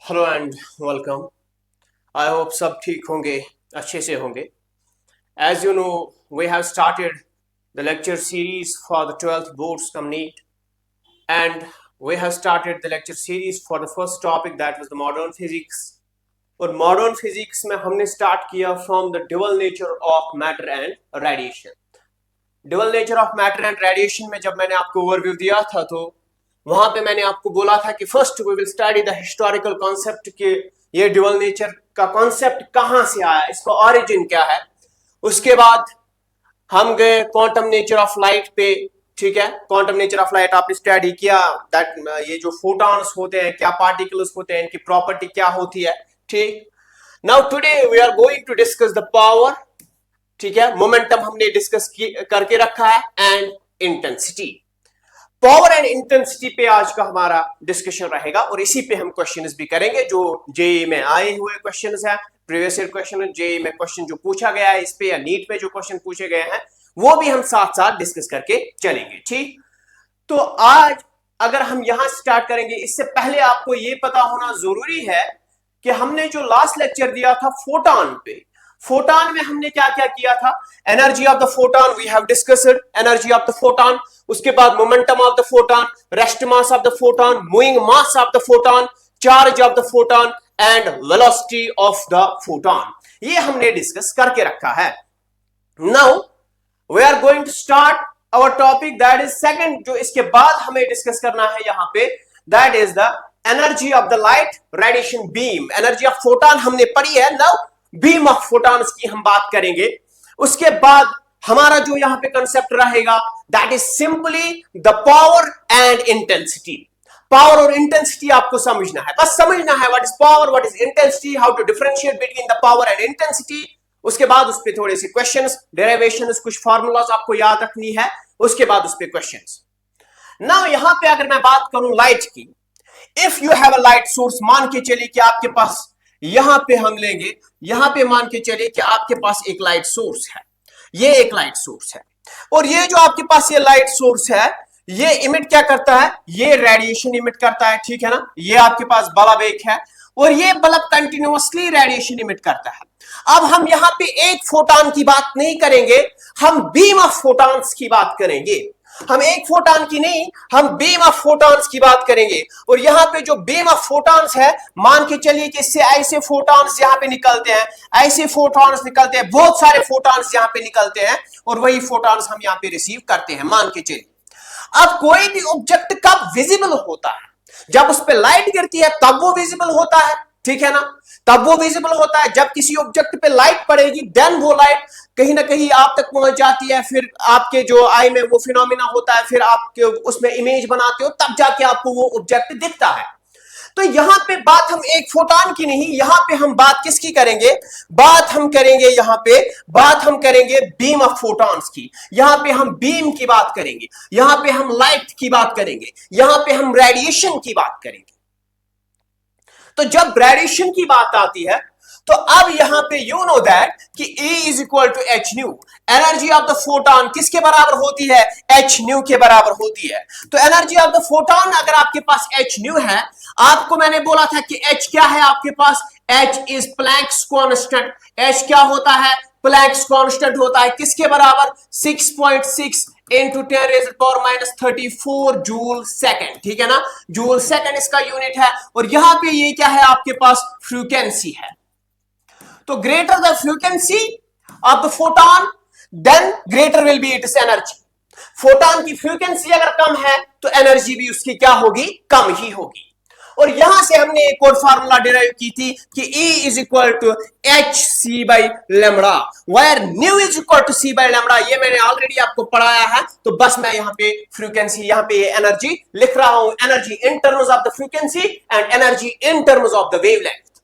Hello and welcome. I hope सब ठीक होंगे, अच्छे से होंगे। As you know, we have started the lecture series for the 12th boards cum NEET, and we have started the lecture series for the first topic, that was the modern physics. और modern physics में हमने start किया from the dual nature of matter and radiation. dual nature of matter and radiation में जब मैंने आपको overview दिया था तो वहां पे मैंने आपको बोला था कि first we will study the historical concept के ये ड्यूअल नेचर का कॉन्सेप्ट कहां से आया, इसका ऑरिजिन क्या है। उसके बाद हम गए क्वांटम नेचर ऑफ लाइट पे। ठीक है, क्वांटम नेचर ऑफ लाइट आपने स्टडी किया, दैट ये जो फोटॉन्स होते हैं, क्या पार्टिकल्स होते हैं, इनकी प्रॉपर्टी क्या होती है। ठीक, now today we are going to discuss the power. ठीक है, मोमेंटम हमने डिस्कस करके रखा है, and intensity. Power and intensity पे आज का हमारा डिस्कशन रहेगा, और इसी पे हम क्वेश्चंस भी करेंगे जो जेई में आए हुए क्वेश्चंस हैं, प्रीवियस ईयर क्वेश्चन, जेई में क्वेश्चन जो पूछा गया है इस पे, या नीट में जो क्वेश्चन पूछे गए हैं, वो भी हम साथ साथ डिस्कस करके चलेंगे। ठीक, तो आज अगर हम यहां स्टार्ट करेंगे, इससे पहले आपको ये पता होना जरूरी है कि हमने जो लास्ट लेक्चर दिया था फोटॉन पे, फोटॉन में हमने क्या क्या किया था। Energy of the photon we have discussed, energy of the photon. उसके बाद momentum of the photon, rest mass of the photon, moving mass of the photon, charge of the photon and velocity of the photon, ये हमने discuss करके रखा है। Now we are going to start our topic, that is second, जो इसके बाद हमें discuss करना है यहां पे, that is the energy of the light radiation beam. Energy of photon हमने पढ़ी है, नाउ बीम ऑफ फोटॉन्स की हम बात करेंगे। उसके बाद हमारा जो यहां पे कंसेप्ट रहेगा, that is simply the power and intensity. Power और इंटेंसिटी आपको समझना है, बस समझना है what is power, what is intensity, how to differentiate between the power and intensity. उसके बाद उस पर थोड़े से क्वेश्चंस, डेरिवेशंस, कुछ फार्मूलाज आपको याद रखनी है। उसके बाद उस पर क्वेश्चंस। नाउ यहां पे अगर मैं बात करूं लाइट की, if you have a light source, मान के चलिए कि आपके पास, यहां पे हम लेंगे, यहां पे मान के चलिए कि आपके पास एक लाइट सोर्स है, ये एक लाइट सोर्स है, और ये जो आपके पास ये लाइट सोर्स है, ये इमिट क्या करता है, ये रेडिएशन इमिट करता है। ठीक है ना, ये आपके पास बल्ब एक है, और ये बल्ब कंटिन्यूअसली रेडिएशन इमिट करता है। अब हम यहां पे एक फोटॉन की बात नहीं करेंगे, हम बीम ऑफ फोटॉन्स की बात करेंगे। हम एक फोटॉन की नहीं, हम बीम ऑफ फोटॉन्स की बात करेंगे। और यहां पे जो बीम ऑफ फोटॉन्स है, मान के चलिए कि इससे ऐसे फोटॉन्स यहां पे निकलते हैं, ऐसे फोटॉन्स निकलते हैं, बहुत सारे फोटॉन्स यहां पे निकलते हैं, और वही फोटॉन्स हम यहां पे रिसीव करते हैं, मान के चलिए। अब कोई भी ऑब्जेक्ट कब विजिबल होता है, जब उस पर लाइट गिरती है तब वो विजिबल होता है। ठीक है ना, तब वो विजिबल होता है जब किसी ऑब्जेक्ट पे लाइट पड़ेगी, देन वो लाइट कहीं ना कहीं आप तक पहुंच जाती है, फिर आपके जो आई में वो फिनोमिना होता है, फिर आप उसमें इमेज बनाते हो, तब जाके आपको वो ऑब्जेक्ट दिखता है। तो यहां पे बात हम एक फोटॉन की नहीं, यहां पे हम बात किसकी करेंगे, बात हम करेंगे यहां पे, बात हम करेंगे बीम ऑफ फोटॉन्स की। यहां पे हम बीम की बात करेंगे, यहां पे हम लाइट की बात करेंगे, यहां पे हम रेडिएशन की बात करेंगे। तो जब रेडिएशन की बात आती है, तो अब यहां पे यू नो दैट कि E is equal to h nu. Energy of the photon किसके बराबर होती है, एच न्यू के बराबर होती है। तो एनर्जी ऑफ द फोटॉन अगर आपके पास एच न्यू है, आपको मैंने बोला था कि एच क्या है आपके पास, H is Planck's constant. H क्या होता है, प्लैंक्स कांस्टेंट होता है, किसके बराबर, 6.6 इंटू 10⁻⁻34 जूल सेकेंड। ठीक है ना, जूल सेकेंड इसका यूनिट है। और यहां पे ये क्या है आपके पास, फ्रीक्वेंसी है। तो greater the frequency of the photon, then greater will be it's energy. Photon की फ्रीक्वेंसी अगर कम है तो एनर्जी भी उसकी क्या होगी, कम ही होगी। और यहां से हमने एक और फार्मूला डिराइव की थी कि E is equal to h C by lambda, where nu is equal to c by lambda. ये मैंने ऑलरेडी आपको पढ़ाया है, तो बस मैं यहां पे फ्रीक्वेंसी, यहां पे एनर्जी लिख रहा हूं, energy in terms of the frequency and energy in terms of the wavelength.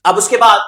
अब उसके बाद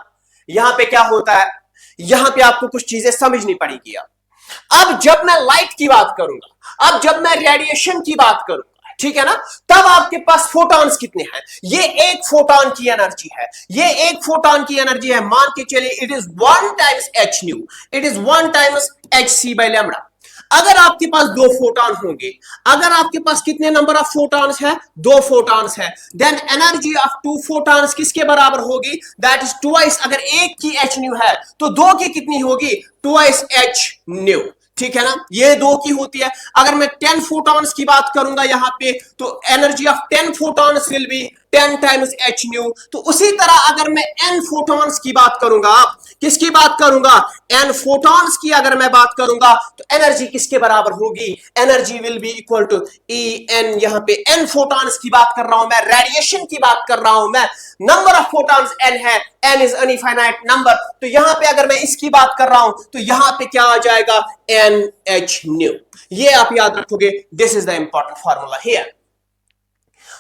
यहां पे क्या होता है, यहां पे आपको कुछ चीजें समझनी पड़ेगी। अब जब मैं लाइट की बात करूंगा, अब जब मैं रेडिएशन की बात करूंगा, ठीक है ना, तब आपके पास फोटॉन्स कितने हैं, ये एक फोटॉन की एनर्जी है, ये एक फोटॉन की एनर्जी है, मान के चलिए it is 1 times h nu, it is 1 times h C by lambda. अगर आपके पास दो फोटॉन होंगे, अगर आपके पास कितने नंबर ऑफ फोटॉन्स है, दो फोटॉन्स है, then energy of two photons किसके बराबर होगी, दैट इज ट्वाइस, अगर एक की एच न्यू है तो दो की कितनी होगी, ट्वाइस एच न्यू, ठीक है ना, ये दो की होती है। अगर मैं 10 फोटॉन्स की बात करूंगा यहां पे तो energy of 10 photons will be 10 times h new. तो उसी तरह अगर मैं n फोटॉन्स की बात करूंगा, किसकी बात करूंगा, n फोटॉन्स की अगर मैं बात करूंगा तो एनर्जी किसके बराबर होगी, energy will be equal to E n, यहां पे n फोटॉन्स की बात कर रहा हूं मैं, रेडिएशन की बात कर रहा हूं मैं, नंबर ऑफ फोटॉन्स n है, n इज अनइफाइनाइट नंबर, तो यहां पे अगर मैं इसकी बात कर रहा हूं तो यहां पे क्या आ जाएगा, n h न्यू। ये आप याद रखोगे, this is the important formula here.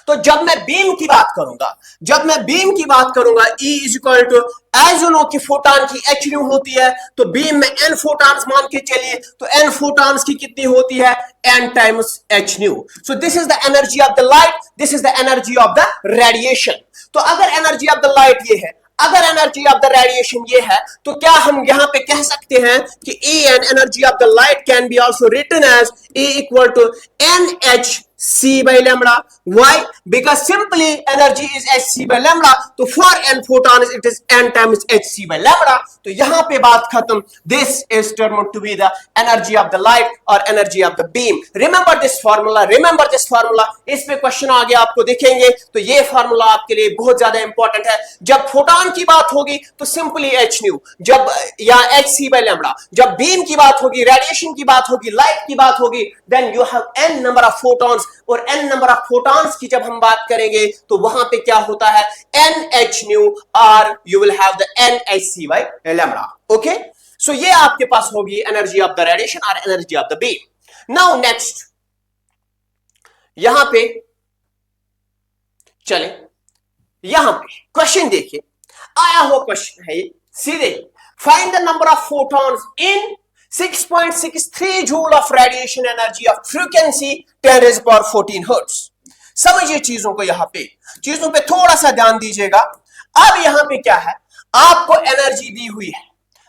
तो जब मैं बीम की बात करूंगा, जब मैं बीम की बात करूंगा, E is equal to, as you know कि फोटॉन की एच न्यू होती है, तो बीम में n फोटॉन्स मान के चलिए, तो n फोटॉन्स की कितनी होती है, n times h new. So this is the energy of the light, this is the energy of the radiation. तो अगर एनर्जी ऑफ द लाइट ये है, अगर एनर्जी ऑफ द रेडिएशन ये है, तो क्या हम यहां पे कह सकते हैं कि En, energy of the light, can be also written as E equal to NhC by lambda. Why? Because simply energy is hc by lambda. तो for n photons it is n times hc by lambda. तो यहां पे बात खत्म. This is determined to be the energy of the light or energy of the beam. Remember this formula. Remember this formula. इस पे question आगे आपको देखेंगे, तो ये फार्मूला आपके लिए बहुत ज्यादा इंपॉर्टेंट है। जब फोटॉन की बात होगी तो सिंपली h न्यू, जब या hc by lambda, जब बीम की बात होगी, रेडिएशन की बात होगी, लाइट की बात होगी, then you have n number of photons, और n नंबर ऑफ फोटॉन्स की जब हम बात करेंगे तो वहां पे क्या होता है, nh न्यू, और you will have the nhc by lambda। Okay, so ये आपके पास होगी एनर्जी ऑफ द रेडिएशन और energy of the beam. Now next, यहां पे चले, यहां पे क्वेश्चन देखिए, आया हुआ क्वेश्चन है ये, सीधे find the number of photons in 6.63 joule of radiation energy of frequency 10 raised to power 14 hertz. समझिए चीजों को, यहां पे चीजों पे थोड़ा सा ध्यान दीजिएगा। अब यहां पे क्या है, आपको एनर्जी दी हुई है,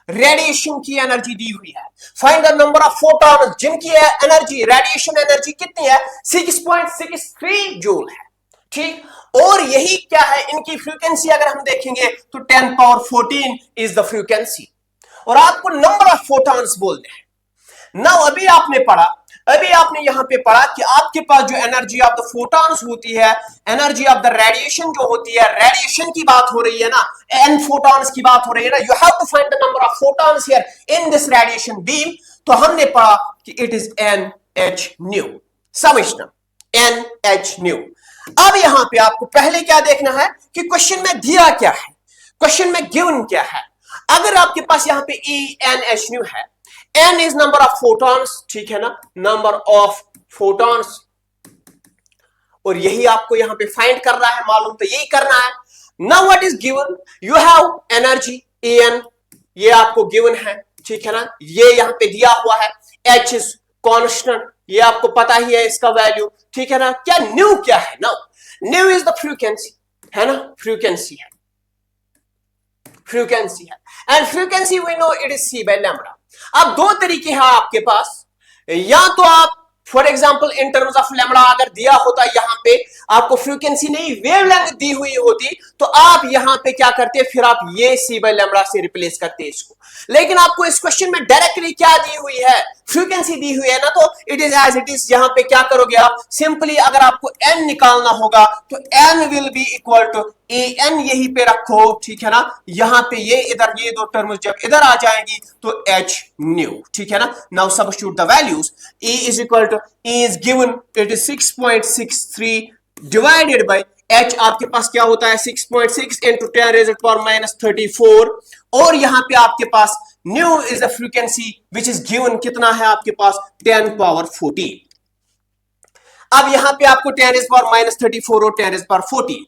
रेडिएशन की एनर्जी दी हुई है, find the number of photon जिनकी एनर्जी, रेडिएशन एनर्जी कितनी है, 6.63 जूल है, ठीक। और यही क्या है, इनकी फ्रीक्वेंसी अगर हम देखेंगे तो 10 पावर 14 इज द फ्रीक्वेंसी, और आपको नंबर ऑफ फोटॉन्स बोलते हैं। नाउ अभी आपने पढ़ा, अभी आपने यहां पे पढ़ा कि आपके पास जो एनर्जी ऑफ द फोटॉन्स होती है, एनर्जी ऑफ द रेडिएशन जो होती है, रेडिएशन की बात हो रही है ना, एन फोटॉन्स की बात हो रही है ना, you have to find the number of photons here in this radiation beam. तो हमने पढ़ा कि it is N H nu, समझना, एन एच न्यू। अब यहां पे आपको पहले क्या देखना है कि क्वेश्चन में दिया क्या है, क्वेश्चन में गिवन क्या है। अगर आपके पास यहां पे E N H न्यू है, N is number of photons, ठीक है ना, नंबर ऑफ फोटॉन्स, और यही आपको यहां पे फाइंड करना है, मालूम तो यही करना है। Now what is given, you have energy En, ये आपको गिवन है, ठीक है ना, ये यहां पे दिया हुआ है, H इज कांस्टेंट, ये आपको पता ही है इसका वैल्यू, ठीक है ना। क्या न्यू क्या है, now nu is the frequency, है ना, फ्रीक्वेंसी है, फ्रीक्वेंसी है, and frequency we know it is c by lambda। अब दो तरीके हैं आपके पास, या तो आप for example in terms of lambda अगर दिया होता, यहां पे आपको फ्रीक्वेंसी नहीं वेवलेंथ दी हुई होती, तो आप यहां पे क्या करते, फिर आप ये c by lambda से रिप्लेस करते इसको। लेकिन आपको इस क्वेश्चन में डायरेक्टली क्या दी हुई है, फ्रीक्वेंसी दी हुई है ना, तो it is as it is. यहां पे क्या करोगे आप, सिंपली अगर आपको n निकालना होगा तो n will be equal to an, यहीं पे रखो, ठीक है ना, यहां पे ये इधर, ये दो टर्म्स जब इधर आ जाएंगी तो h न्यू, ठीक है ना। Now substitute the values, E is equal to, E is given, it is 6.63 divided by h, आपके पास क्या होता है, 6.6 into 10 raised to power minus 34, और यहां पे आपके पास nu is the frequency which is given, कितना है आपके पास, 10 पावर 14। अब यहां पे आपको 10 raised to power minus 34 और 10 raised to power 14,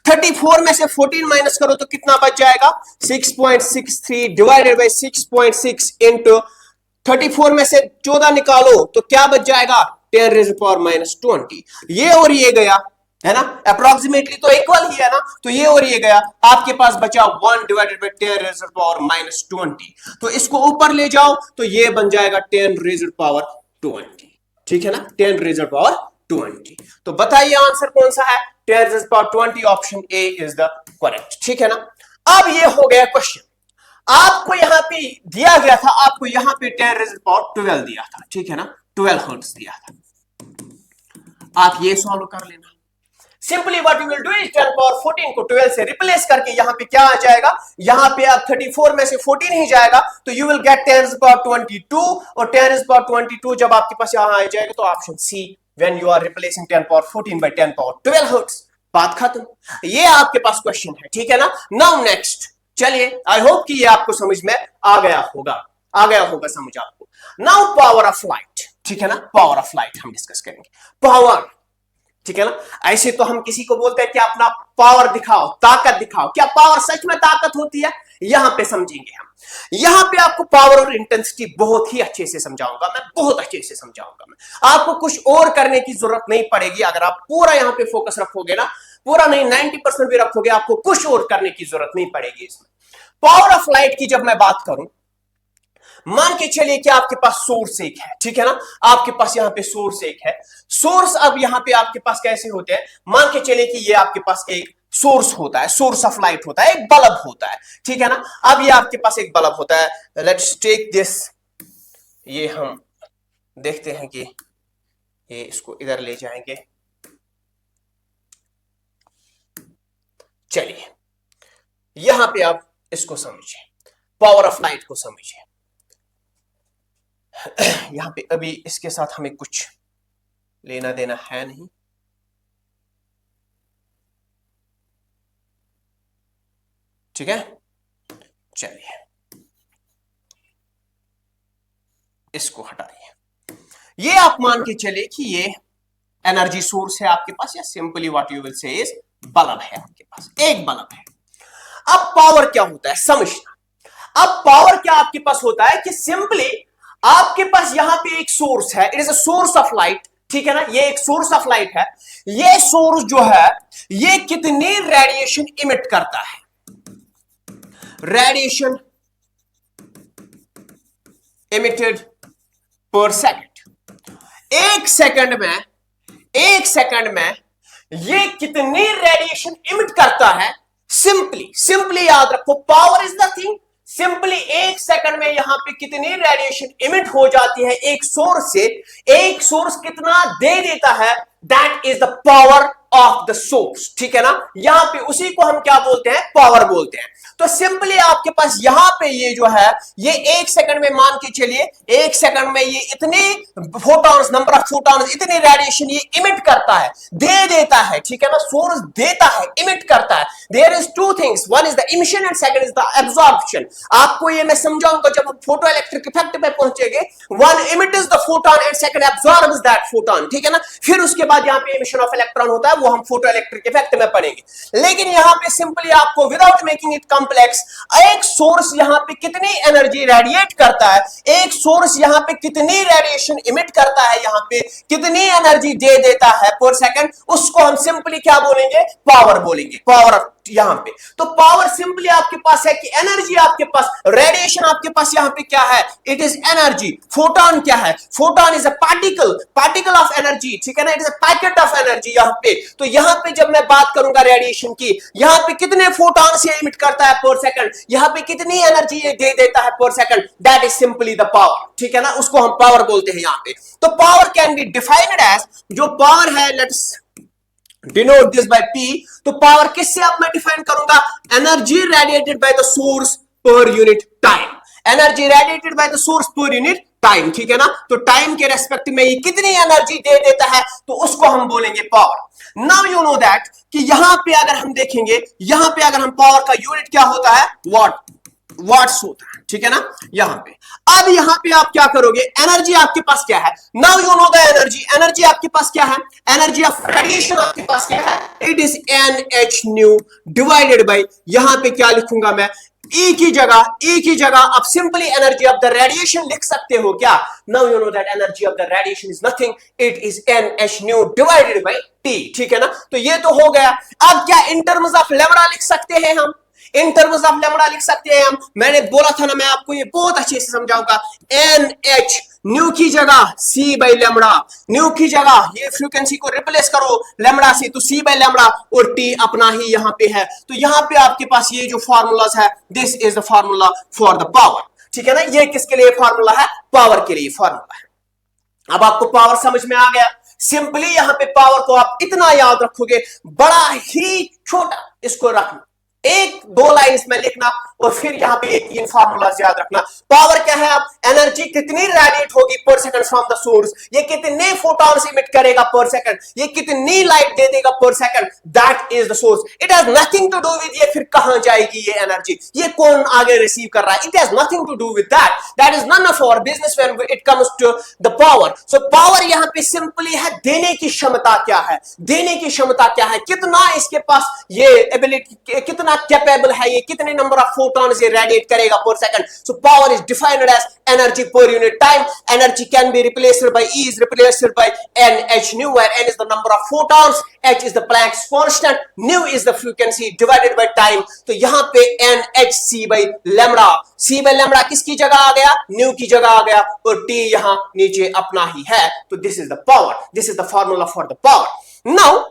34 में से 14 माइनस करो तो कितना बच जाएगा, 6.63 डिवाइडेड बाय 6.6 इंटू 34 में से 14 निकालो तो क्या बच जाएगा, 10 raised to power minus 20। ये और ये गया, है ना, अप्रोक्सीमेटली तो इक्वल ही है ना, तो ये और ये गया, आपके पास बचा 1 divided by 10 raised to power minus 20। तो इसको ऊपर ले जाओ तो ये बन जाएगा 10 raised to power 20, ठीक है ना, 10 रेज़ पावर 20। तो बताइए आंसर कौन सा है, 10 rays power 20, option A is the correct, ठीक है ना। अब ये हो गया क्वेश्चन, आपको यहां पे दिया गया था, आपको यहां पे 10 रेज़ पावर 12 दिया था, ठीक है ना, 12 हर्ट्ज दिया था। आप ये सॉल्व कर लेना। Simply what you will do is 10 power 14 को 12 से रिप्लेस करके यहां पे क्या आ जाएगा, यहां पे अब 34 में से 14 ही जाएगा, तो यू विल गेट 10 पावर 22, और 10 पावर 22 जब आपके पास यहां आ जाएगा तो option C, when you are replacing 10 power 14 by 10 power 12 hertz. बात खत्म, ये आपके पास क्वेश्चन है, ठीक है ना। नाउ नेक्स्ट, चलिए आई होप कि ये आपको समझ में आ गया होगा, समझ आपको। नाउ पावर ऑफ लाइट, ठीक है ना, पावर ऑफ लाइट हम डिस्कस करेंगे। पावर, ठीक है ना, ऐसे तो हम किसी को बोलते हैं कि अपना पावर दिखाओ, ताकत दिखाओ, क्या पावर सच में ताकत होती है, यहां पे समझेंगे हम। यहां पे आपको पावर और इंटेंसिटी बहुत ही अच्छे से समझाऊंगा मैं, बहुत अच्छे से समझाऊंगा मैं, आपको कुछ और करने की जरूरत नहीं पड़ेगी। अगर आप पूरा यहां पे फोकस रखोगे ना, पूरा नहीं 90% भी रखोगे, आपको कुछ और करने की जरूरत नहीं पड़ेगी इसमें। पावर ऑफ लाइट की जब मैं बात करूं, मान के चलिए कि आपके पास सोर्स एक है, ठीक है ना, आपके पास यहां पे सोर्स एक है। सोर्स अब यहां पे आपके पास कैसे होते हैं, मान के चलिए कि ये आपके पास एक सोर्स होता है, सोर्स ऑफ लाइट होता है, एक बल्ब होता है, ठीक है ना। अब ये आपके पास एक बल्ब होता है, लेट्स टेक दिस, ये हम देखते हैं कि ये इसको इधर ले जाएंगे। चलिए यहां पे आप इसको समझिए, पावर ऑफ लाइट को समझिए। यहां पे अभी इसके साथ हमें कुछ लेना देना है नहीं, ठीक है। चलिए इसको हटाइए। ये आप मान के चले कि ये एनर्जी सोर्स है आपके पास, या simply what you will say is bulb है आपके पास, एक बल्ब है। अब पावर क्या होता है समझना। अब पावर क्या आपके पास होता है कि सिंपली आपके पास यहां पे एक सोर्स है, it is a source of light, ठीक है ना, ये एक सोर्स ऑफ लाइट है। ये सोर्स जो है ये कितनी रेडिएशन इमिट करता है, रेडिएशन इमिटेड पर सेकंड, एक सेकंड में ये कितनी रेडिएशन इमिट करता है। सिंपली याद रखो, पावर इज नथिंग, सिंपली एक सेकंड में यहां पे कितनी रेडिएशन इमिट हो जाती है एक सोर्स से, एक सोर्स कितना दे देता है, that is the power of the source, ठीक है ना। यहां पे उसी को हम क्या बोलते हैं, पावर बोलते हैं। तो सिंपली आपके पास यहां पे ये जो है, ये एक सेकंड में मान के चलिए, एक सेकंड में ये इतने फोटॉन्स, नंबर ऑफ फोटॉन्स, इतने रेडिएशन ये इमिट करता है, दे देता है, ठीक है ना, सोर्स देता है, इमिट करता है। There is two things, one is the emission and second is the absorption. आपको ये मैं समझाऊंगा जब हम फोटो इलेक्ट्रिक इफेक्ट पे पहुंचेंगे। One emits the photon and second absorbs that photon, ठीक है ना। फिर उसके बाद यहां पे इमिशन ऑफ इलेक्ट्रॉन होता है, वो हम फोटो इलेक्ट्रिक इफेक्ट में पढ़ेंगे। लेकिन यहां पे सिंपली आपको विदाउट मेकिंग इट कॉम्प्लेक्स, एक सोर्स यहां पे कितनी एनर्जी रेडिएट करता है, एक सोर्स यहां पे कितनी रेडिएशन इमिट करता है, यहां पे कितनी एनर्जी दे देता है पर सेकंड, उसको हम सिंपली क्या बोलेंगे, पावर बोलेंगे, पावर यहां पे। तो पावर सिंपली आपके पास है कि एनर्जी आपके पास, रेडिएशन आपके पास यहां पे क्या है, इट इज एनर्जी। फोटॉन क्या है, photon is a particle of energy, ठीक है ना, it is a packet of energy यहां पे। तो यहां पे जब मैं बात करूंगा रेडिएशन की, यहां पे कितने फोटॉन से इमिट करता है पर सेकंड, यहां पे कितनी एनर्जी ये दे देता है पर second, that is simply the power, ठीक है ना, उसको हम पावर बोलते हैं यहां पे। तो power can be defined as, जो पावर है, let's denote this by P। तो पावर किससे अब मैं डिफाइन करूंगा, energy radiated by the source per unit time, energy radiated by the source per unit time, ठीक है ना। तो टाइम के रेस्पेक्ट में ये कितनी एनर्जी दे देता है, तो उसको हम बोलेंगे power. Now you know that कि यहां पे अगर हम देखेंगे, यहां पे अगर हम पावर का यूनिट क्या होता है, वाट्स होता है, ठीक है ना, यहां पे। अब यहां पे आप क्या करोगे, एनर्जी आपके पास क्या है, now you know the energy आपके पास क्या है, एनर्जी ऑफ रेडिएशन आपके पास क्या है, it is Nhν divided by, यहां पे क्या लिखूंगा मैं, E की जगह आप simply energy of the radiation लिख सकते हो क्या। Now you know that energy of the radiation is nothing, it is Nhν divided by T, ठीक है ना। तो ये तो हो गया। अब क्या इन टर्म्स ऑफ लैम्बडा लिख सकते हैं हम, इन टर्म्स ऑफ लैम्बडा लिख सकते हैं हम। मैंने बोला था ना, मैं आपको ये बहुत अच्छे से समझाऊंगा, NH न्यू की जगह सी बाई लेमड़ा, न्यू की जगह ये फ्रीक्वेंसी को रिप्लेस करो लेमड़ा से, तो सी बाई लेमड़ा और टी अपना ही यहां पे है। तो यहां पे आपके पास ये जो फार्मूलाज है, this is the formula for the power. ठीक है ना, ये किसके लिए फार्मूला है? पावर के लिए फार्मूला है। अब आपको पावर समझ में आ गया। सिंपली यहां पे पावर को आप इतना याद रखोगे, बड़ा ही छोटा इसको रखना, एक दो लाइन इसमें लिखना और फिर यहां पे एक तीन फार्मूला याद रखना। पावर क्या है? आप एनर्जी कितनी रेडिएट होगी पर सेकंड फ्रॉम द सोर्स, ये कितने फोटॉन्स इमिट करेगा पर सेकंड, ये कितनी लाइट दे देगा per second, that is the source. It has nothing to do with ये फिर कहां जाएगी ये एनर्जी, ये कौन आगे रिसीव कर रहा है, it has nothing to do with that, that is none of our business when it comes to the power. So power यहां पे सिंपली है देने की क्षमता क्या है, देने की क्षमता क्या है, कितना इसके पास ये एबिलिटी, कितना कैपेबल है, ये कितने नंबर ऑफ फोटॉन्स ये रेडिएट करेगा per second. So power is defined as energy per unit time. Energy can be replaced by E is replaced by NH nu, where N is the number of photons, H is the Planck's constant, nu is the frequency divided by time। तो यहां पे NHC by lambda, C by lambda किसकी जगह आ गया? nu की जगह आ गया और T यहां नीचे अपना ही है। तो this is the power, this is the formula for the power. Now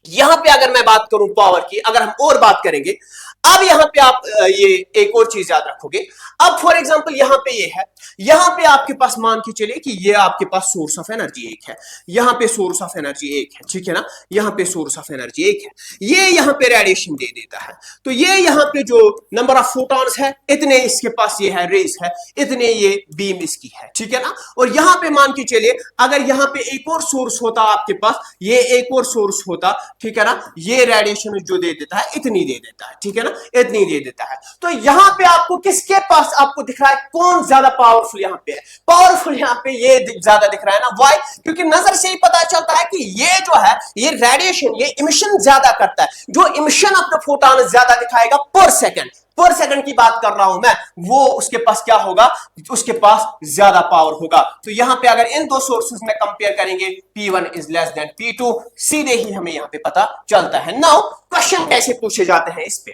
यहां पे अगर मैं बात करूं पावर की, अगर हम और बात करेंगे, अब यहां पे आप ये एक और चीज याद रखोगे। अब फॉर एग्जांपल यहां पे ये है, यहां पे आपके पास मान के चलिए कि ये आपके पास सोर्स ऑफ एनर्जी एक है, यहां पे सोर्स ऑफ एनर्जी एक है, ठीक है ना, यहां पे सोर्स ऑफ एनर्जी एक है, ये यहां पे रेडिएशन दे देता है। तो ये यहां पे जो नंबर ऑफ फोटॉन्स है, इतने इसके पास ये है रेस है, इतने ये बीम इसकी है, ठीक है ना। और यहां पे मान के चलिए अगर यहां पे एक और सोर्स होता आपके पास, ये एक और सोर्स होता, ठीक है ना, ये रेडिएशन जो दे देता है इतनी दे देता है, ठीक है ना, इतनी दे देता है। तो यहां पे आपको किसके पास आपको दिख रहा है कौन ज्यादा पावरफुल यहां पे है? पावरफुल यहां पे ये ज्यादा दिख रहा है ना, व्हाई? क्योंकि नजर से ही पता चलता है कि ये जो है ये रेडिएशन, ये इमिशन ज्यादा करता है। जो इमिशन ऑफ द फोटॉन ज्यादा दिखाएगा पर सेकंड की बात कर रहा हूं मैं, वो उसके पास क्या होगा? उसके पास ज्यादा पावर होगा। तो यहां पे अगर इन दो सोर्सेस में कंपेयर करेंगे, P1 is less than P2, सीधे ही हमें यहां पे पता चलता है। नाउ क्वेश्चन कैसे पूछे जाते हैं इस पे?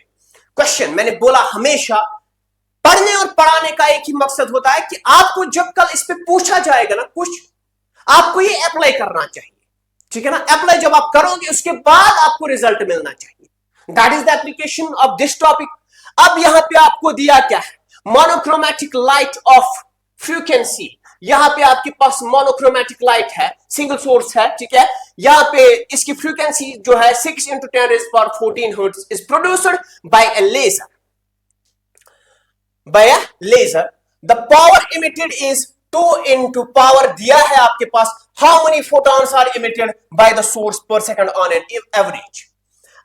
क्वेश्चन मैंने बोला हमेशा पढ़ने और पढ़ाने का एक ही मकसद होता है कि आपको जब कल इस पे पूछा जाएगा ना कुछ, आपको ये अप्लाई करना चाहिए, ठीक है ना। अप्लाई जब आप करोगे उसके बाद आपको रिजल्ट मिलना चाहिए। That is the application of this topic. अब यहां पे आपको दिया क्या है? Monochromatic light of frequency. यहां पे आपके पास मोनोक्रोमैटिक लाइट है, सिंगल सोर्स है, ठीक है। यहां पे इसकी फ्रीक्वेंसी जो है 6 × 10⁻14 hertz is produced by a laser, by a laser. The power emitted is 2 × power दिया है आपके पास, how many photons are emitted by the source per second on an average.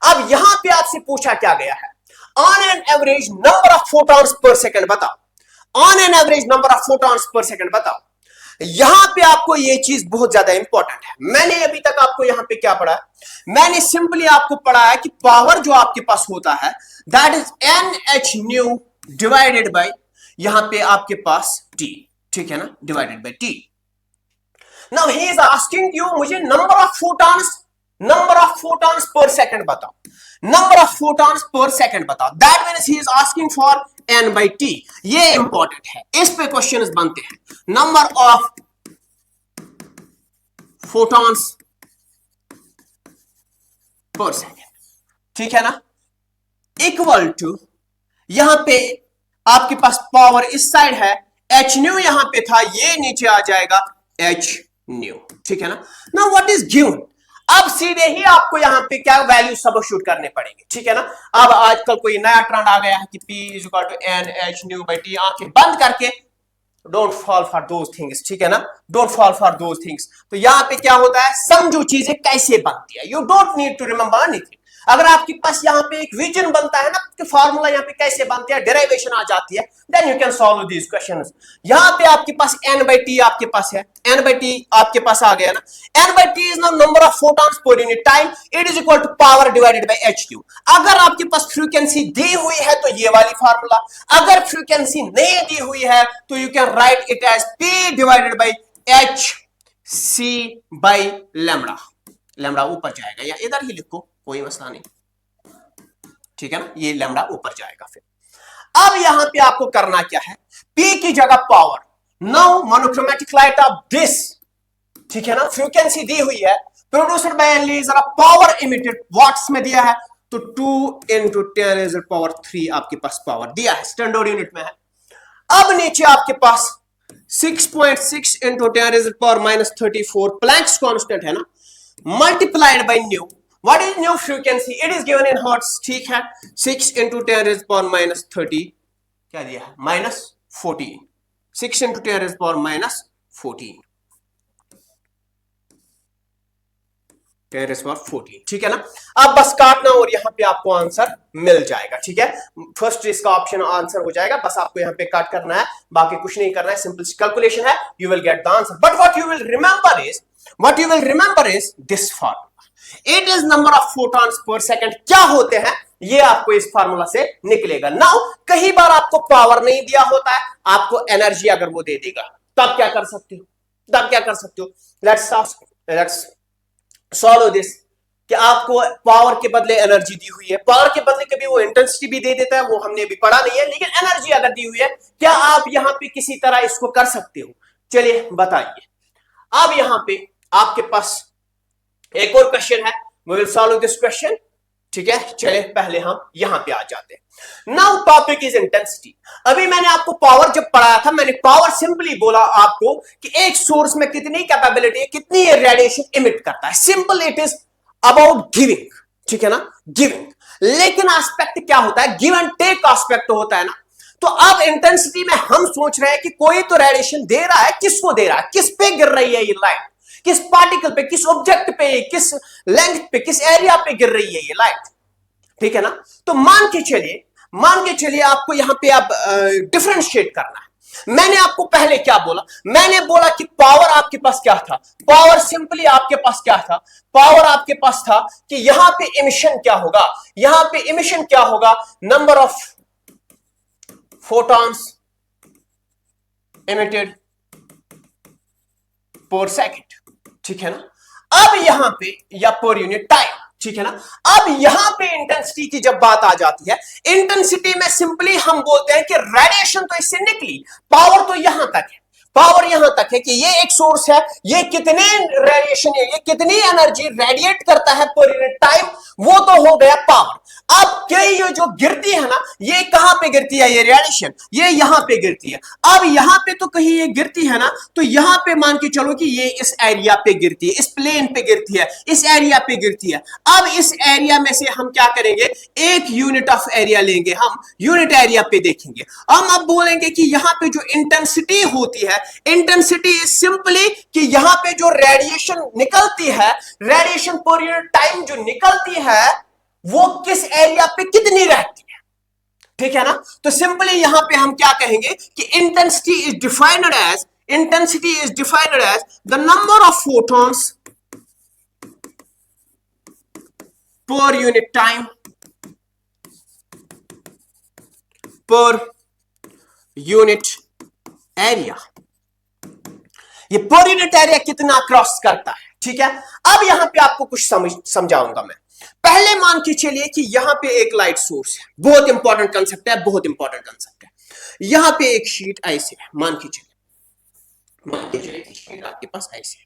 अब यहां पे आपसे पूछा क्या गया है? On an average number of photons per second बताओ। On an average number of photons per second बताओ। यहां पे आपको ये चीज बहुत ज्यादा इंपॉर्टेंट है। मैंने अभी तक आपको यहां पे क्या पढ़ा है? मैंने सिंपली आपको पढ़ा है कि पावर जो आपके पास होता है that is NH nu divided by यहां पे आपके पास T, ठीक है ना, divided by T। Now he is asking you, मुझे number of photons per second बताओ, number of photons per second बताओ। That means he is asking for N/T। ये इंपॉर्टेंट है, इस पे क्वेश्चंस बनते हैं। Number of photons per second, ठीक है ना, इक्वल टू यहां पे आपके पास पावर इस साइड है, H न्यू यहां पे था, ये नीचे आ जाएगा H न्यू, ठीक है ना। Now what is given? अब सीधे ही आपको यहां पे क्या वैल्यू सबस्टिट्यूट करने पड़ेंगे, ठीक है ना। अब आजकल कोई नया ट्रेंड आ गया है कि P = NH nu by T। आंखें बंद करके don't fall for those things, ठीक है ना, don't fall for those things. तो यहां पे क्या होता है, समझो चीजें कैसे बनती है, you don't need to remember anything. अगर आपके पास यहां पे एक विजन बनता है ना कि फार्मूला यहां पे कैसे बनते हैं, डेरिवेशन आ जाती है, then you can solve these questions. यहां पे आपके पास N/T आपके पास है, N/T आपके पास आ गया ना। N/T is the number of photons per unit time, it is equal to power divided by HQ। अगर आपके पास फ्रीक्वेंसी दी हुई है तो ये वाली फार्मूला, अगर फ्रीक्वेंसी नहीं दी हुई है तो you can write it as P divided by HC by lambda. Lambda ऊपर जाएगा या इधर ही लिखो, कोई मसला नहीं, ठीक है ना, ये लैम्डा ऊपर जाएगा। फिर अब यहां पे आपको करना क्या है? P की जगह power, now monochromatic light of this, ठीक है ना, फ्रीक्वेंसी दी हुई है, produced by an laser, power emitted watts में दिया है, तो 2 into 10⁻³ आपके पास पावर दिया है, स्टैंडर्ड यूनिट में है। अब नीचे आपके पास 6.6 into 10⁻34 प्लैंक्स कांस्टेंट है ना, multiplied by new, what is new frequency, it is given in hertz, ठीक है, 6 into 10⁻30 क्या दिया है, -14, 6 into 10⁻14, 10⁻14, ठीक है ना। अब बस काटना और यहाँ पे आपको आंसर मिल जाएगा, ठीक है, फर्स्ट इसका ऑप्शन आंसर हो जाएगा, बस आपको यहाँ पे काट करना है, बाकी कुछ नहीं करना है, सिंपल कैलकुलेशन है, you will get the answer. But what you will remember is this formula, it is number of photons per second, क्या होते हैं ये आपको इस फार्मूला से निकलेगा। नाउ कई बार आपको पावर नहीं दिया होता है, आपको एनर्जी अगर वो दे देगा, तब क्या कर सकते हो, लेट्स सॉल्व दिस, कि आपको पावर के बदले एनर्जी दी हुई है, पावर के बदले कभी वो इंटेंसिटी भी दे देता है, वो हमने अभी पढ़ा नहीं है, लेकिन एनर्जी अगर दी हुई है, क्या आप यहां पे किसी तरह इसको कर सकते हो, चलिए बताइए। अब यहां पे आपके पास एक और क्वेश्चन है, we will solve this question, ठीक है, चलिए पहले हम यहां पे आ जाते हैं। Now topic is intensity. अभी मैंने आपको पावर जब पढ़ाया था, मैंने पावर सिंपली बोला आपको कि एक सोर्स में कितनी कैपेबिलिटी है, कितनी रेडिएशन इमिट करता है, simple it is about giving, ठीक है ना, गिविंग। लेकिन एस्पेक्ट क्या होता है, गिव एंड टेक एस्पेक्ट होता है ना। तो अब इंटेंसिटी में हम सोच रहे हैं कि कोई तो रेडिएशन दे रहा है, किसको दे रहा है, किस पे गिर रही है ये लाइट, किस पार्टिकल पे, किस ऑब्जेक्ट पे, किस लेंथ पे, किस एरिया पे गिर रही है ये लाइट, ठीक है ना। तो मान के चलिए आपको यहां पे अब डिफरेंशिएट करना है। मैंने आपको पहले क्या बोला, मैंने बोला कि पावर आपके पास क्या था, पावर सिंपली आपके पास क्या था, पावर आपके पास था कि यहां पे इमिशन क्या होगा, नंबर ऑफ फोटॉन्स इमिटेड पर सेकेंड, ठीक है ना। अब यहां पे या पर यूनिट टाइम, ठीक है ना। अब यहां पे इंटेंसिटी की जब बात आ जाती है, इंटेंसिटी में सिंपली हम बोलते हैं कि रेडिएशन तो इससे निकली, पावर तो यहां तक है, पावर यहां तक है कि ये एक सोर्स है, ये कितने रेडिएशन, ये कितनी एनर्जी रेडिएट करता है पर यूनिट टाइम, वो तो हो गया पावर। अब क्या ये जो गिरती है ना, ये कहां पे गिरती है, ये रेडिएशन ये यहां पे गिरती है। अब यहां पे तो कहीं ये गिरती है ना, तो यहां पे मान के चलो कि ये इस एरिया पे गिरती है, इस प्लेन पे गिरती है, इस एरिया पे गिरती है। अब इस एरिया में से हम क्या करेंगे, एक यूनिट ऑफ एरिया लेंगे, हम यूनिट एरिया पे देखेंगे। हम अब बोलेंगे कि यहां पे जो इंटेंसिटी होती है, इंटेंसिटी इज सिंपली कि यहां पे जो रेडिएशन निकलती है, रेडिएशन पर यूनिट टाइम जो निकलती है, वो किस एरिया पे कितनी रहती है, ठीक है ना। तो सिंपली यहां पे हम क्या कहेंगे कि intensity is defined as the number of photons per unit time per unit area. ये पर यूनिट एरिया कितना क्रॉस करता है, ठीक है। अब यहां पे आपको कुछ समझाऊंगा मैं। पहले मान के चलिए कि यहां पे एक लाइट सोर्स है, बहुत इंपॉर्टेंट कंसेप्ट है, यहां पे एक शीट ऐसे है, मान के चलिए शीट आपके पास ऐसे है,